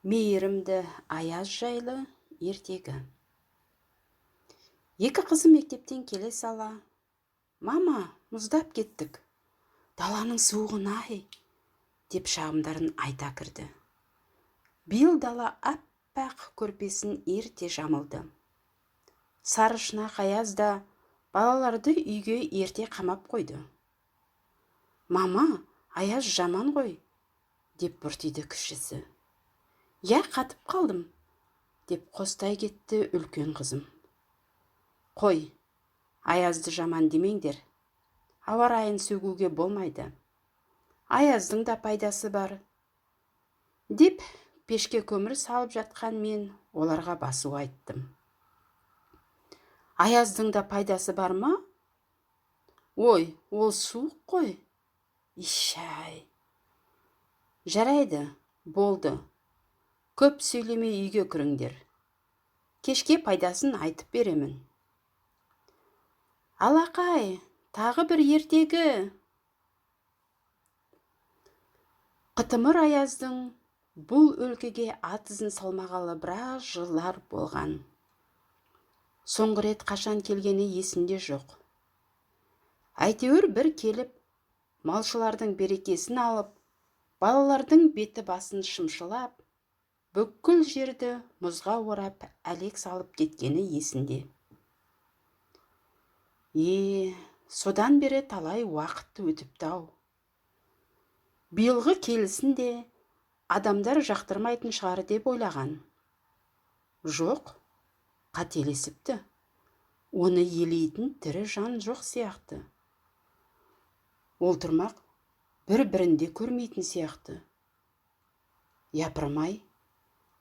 Мейірімді аяз жайлы ертегі. Екі қызым мектептен келе сала: «Мама, мұздап кеттік. Даланың суығын-ай!» деп шағымдарын айта кірді. Биыл дала аппақ көрпесін ерте жамылды. Сарышнақ аяз да балаларды үйге ерте қамап қойды. «Мама, аяз жаман ғой!» деп бұртиды кішісі. «Я, қатып қалдым!» деп қостай кетті үлкен қызым. «Қой, аязды жаман демеңдер. Ауа райын сөгуге болмайды. Аяздың да пайдасы бар», деп пешке көмір салып жатқан мен оларға басу айттым. «Аяздың да пайдасы бар ма? Ой, ол суық қой. Ишай. Жарайды, болды. Көп сөйлемей үйге кіріңдер. Кешке пайдасын айтып беремін». «Алақай, тағы бір ертегі!» Қытымыр аяздың бұл өлкеге ат ізін салмағалы біраз жылдар болған. Соңғы рет қашан келгені есінде жоқ. Әйтеуір бір келіп, малшылардың берекесін алып, балалардың беті басын шымшылап, бүкіл жерді мұзға орап әлек салып кеткені есінде. Содан бері талай уақыт өтіпті-ау. Биылғы келісін де адамдар жақтырмайтын шығар деп ойлаған. Жоқ, қателесіпті. Оны елейтін тірі жан жоқ сияқты. Ол тұрмақ бір-бірінде көрмейтін сияқты. Япырмай,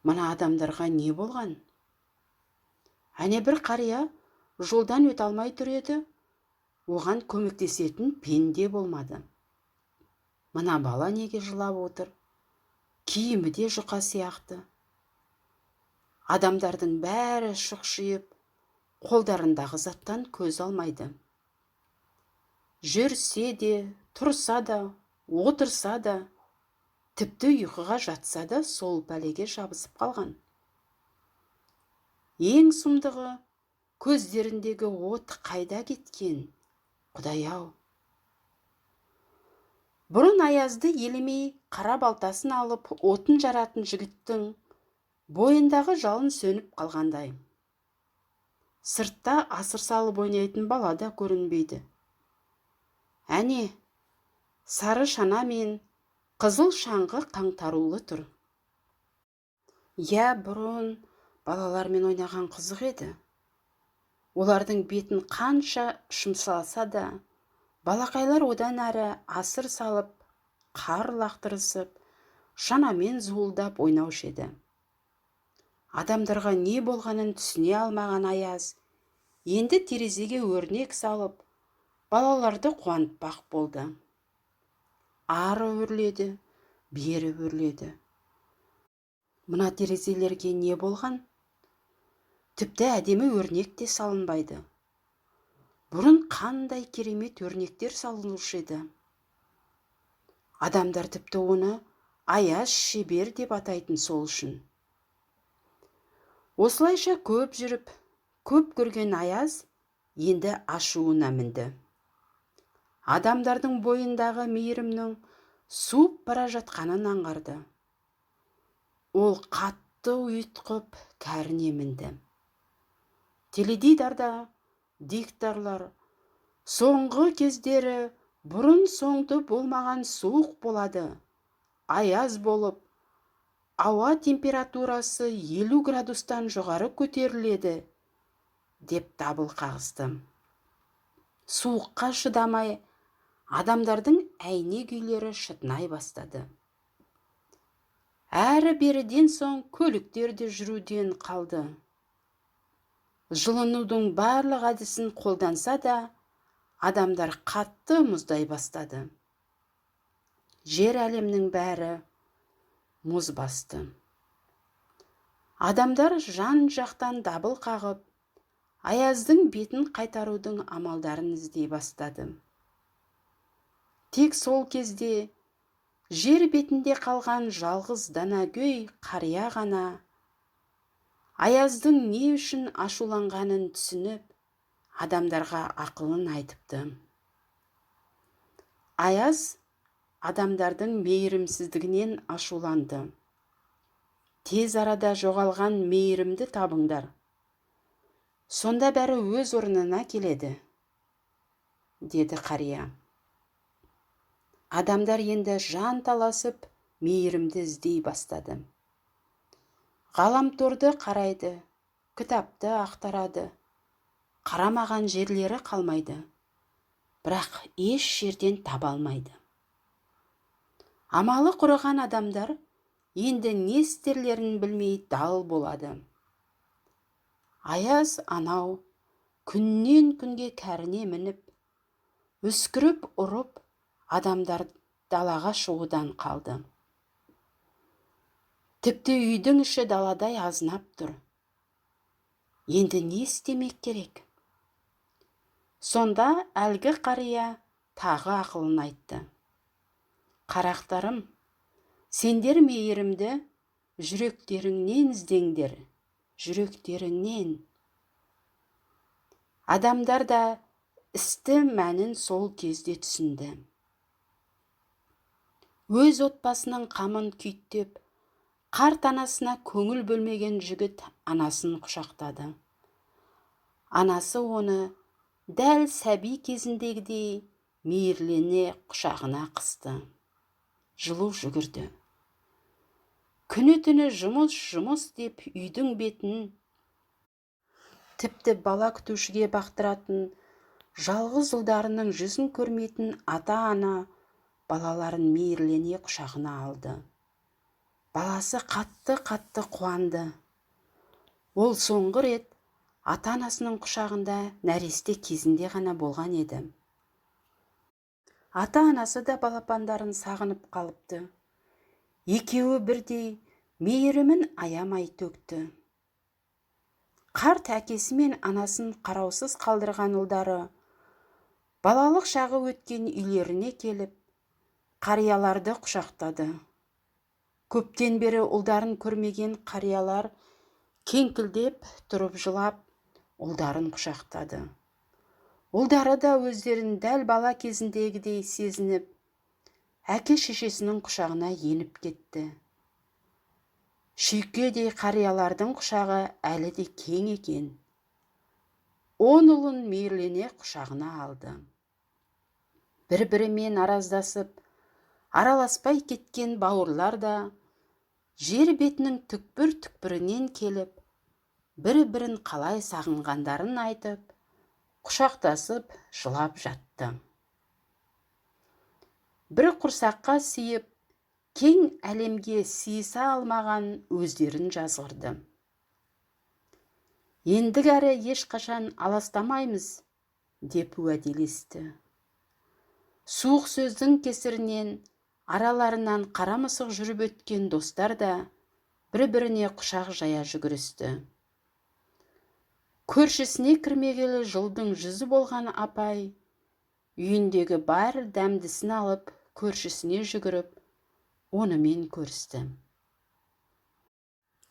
мына адамдарға не болған? Әне бір қария жолдан өте алмай тұр еді, оған көмектесетін пенде болмады. Мына бала неге жылап отыр? Киімі де жұқа сияқты. Адамдардың бәрі шұқшиып, қолдарындағы заттан көз алмайды. Жүрсе де, тұрса да, отырса да, тіпті ұйқыға жатса да сол пәлеге жабысып қалған. Ең сұмдығы, көздеріндегі от қайда кеткен? Құдай-ау! Бұрын аязды елемей қара балтасын алып отын жаратын жігіттің бойындағы жалын сөніп қалғандай. Сыртта асыр салып ойнайтын бала да көрінбейді. Әне, сары шана мен қызыл шаңғы қаңтарулы тұр. Бұрын балалармен ойнаған қызық еді. Олардың бетін қанша шымсаласа да, балақайлар одан әрі асыр салып, қар лақтырысып, шанамен зуылдап ойнаушы еді. Адамдарға не болғанын түсіне алмаған аяз енді терезеге өрнек салып, балаларды қуантпақ болды. Ары өрледі, бері өрледі. Мына терезелерге не болған? Тіпті әдемі өрнек те салынбайды. Бұрын қандай керемет өрнектер салынушы еді. Адамдар тіпті оны аяз шебер деп атайтын сол үшін. Осылайша көп жүріп, көп көрген аяз енді ашуына мінді. Адамдардың бойындағы мейірімнің суып бара жатқанын аңғарды. Ол қатты ұйытқып кәріне мінді. Теледидарда дикторлар соңғы кездері бұрын соңды болмаған суық болады, аяз болып, ауа температурасы 50 градустан жоғары көтеріледі, деп дабыл қағысты. Суыққа шыдамай, адамдардың әйнек үйлері шытынай бастады. Әрі-беріден соң көліктер де жүруден қалды. Жылынудың барлық әдісін қолданса да, адамдар қатты мұздай бастады. Жер әлемнің бәрі мұз басты. Адамдар жан-жақтан дабыл қағып, аяздың бетін қайтарудың амалдарын іздей бастады. Тек сол кезде Жер бетінде қалған жалғыз данагөй қария ғана Аяздың не үшін ашуланғанын түсініп, адамдарға ақылын айтыпты. Аяз адамдардың мейірімсіздігінен ашуланды. Тез арада жоғалған мейірімді табыңдар. Сонда бәрі өз орнына келеді, деді қария. Адамдар енді жан таласып, мейірімді іздей бастады. Ғаламторды қарайды, кітапты ақтарады. Қарамаған жерлері қалмайды, бірақ еш жерден таба алмайды. Амалы құрыған адамдар енді не істерлерін білмей дал болады. Аяз анау күннен күнге кәріне мініп, үскіріп ұрып, адамдар далаға шығудан қалды. Тіпті үйдің іші даладай азынап тұр. Енді не істемек керек? Сонда әлгі қария тағы ақылын айтты. Қарақтарым, сендер мейірімді жүректеріңнен іздеңдер, жүректеріңнен. Адамдар да істі мәнін сол кезде түсінді. Өз отбасының қамын күйттеп, қарт анасына көңіл бөлмеген жігіт анасын құшақтады. Анасы оны дәл сәби кезіндегідей мейірлене құшағына қысты. Жылу жүгірді. Күні-түні жұмыс деп үйдің бетін, тіпті бала күтушіге бақтыратын, жалғыз ұлдарының жүзін көрмейтін ата-ана балаларын мейірлене құшағына алды. Баласы қатты қуанды. Ол соңғы рет ата-анасының құшағында нәресте кезінде ғана болған еді. Ата-анасы да балапандарын сағынып қалыпты. Екеуі бірдей мейірімін аямай төкті. Қарт әкесі мен анасын қараусыз қалдырған ұлдары балалық шағы өткен үйлеріне келіп, қарияларды құшақтады. Көптен бері ұлдарын көрмеген қариялар кеңкілдеп тұрып жылап, ұлдарын құшақтады. Ұлдары да өздерін дәл бала кезіндегідей сезініп, әке шешесінің құшағына еніп кетті. Шүйкедей қариялардың құшағы әлі де кең екен. 10 ұлын мейірлене құшағына алды. Бір-бірімен араздасып, араласпай кеткен бауырлар да жер бетінің түкпір-түкпірінен келіп, бір-бірін қалай сағынғандарын айтып, құшақтасып, жылап жатты. Бір құрсаққа сыйып, кең әлемге сыйыса алмаған өздерін жазғырды. Ендігәрі ешқашан аластамаймыз, деп уәделесті. Суық сөздің кесірінен араларынан қара мысық жүріп өткен достар да бір-біріне құшақ жая жүгірісті. Көршісіне кірмегелі жылдың жүзі болған апай, үйіндегі бар дәмдісін алып, көршісіне жүгіріп, онымен көрісті.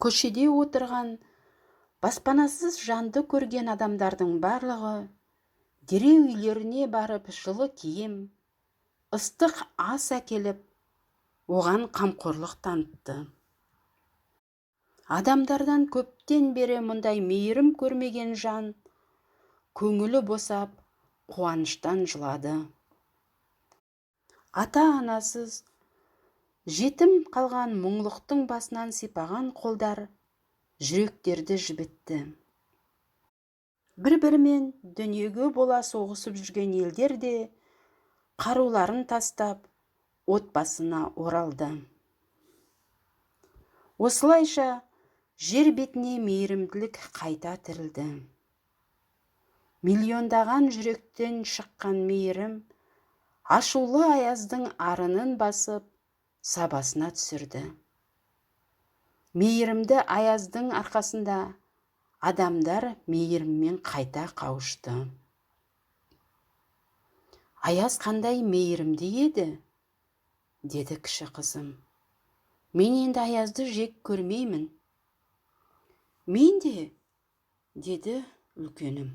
Көшеде отырған, баспанасыз жанды көрген адамдардың барлығы дереу үйлеріне барып жылы киім, ыстық ас әкеліп, оған қамқорлық танытты. Адамдардан көптен бері мұндай мейірім көрмеген жан, көңілі босап, қуаныштан жылады. Ата-анасыз, жетім қалған мұңлықтың басынан сипаған қолдар жүректерді жібітті. Бір-бірімен дүниеге бола соғысып жүрген елдер де қаруларын тастап, отбасына оралды. Осылайша жер бетіне мейірімділік қайта тірілді. Миллиондаған жүректен шыққан мейірім ашулы аяздың арынын басып, сабасына түсірді. Мейірімді аяздың арқасында адамдар мейіріммен қайта қауышты. Аяз қандай мейірімді еді? деді кіші қызым. Мен енді аязды жек көрмеймін. Мен де, деді үлкенім.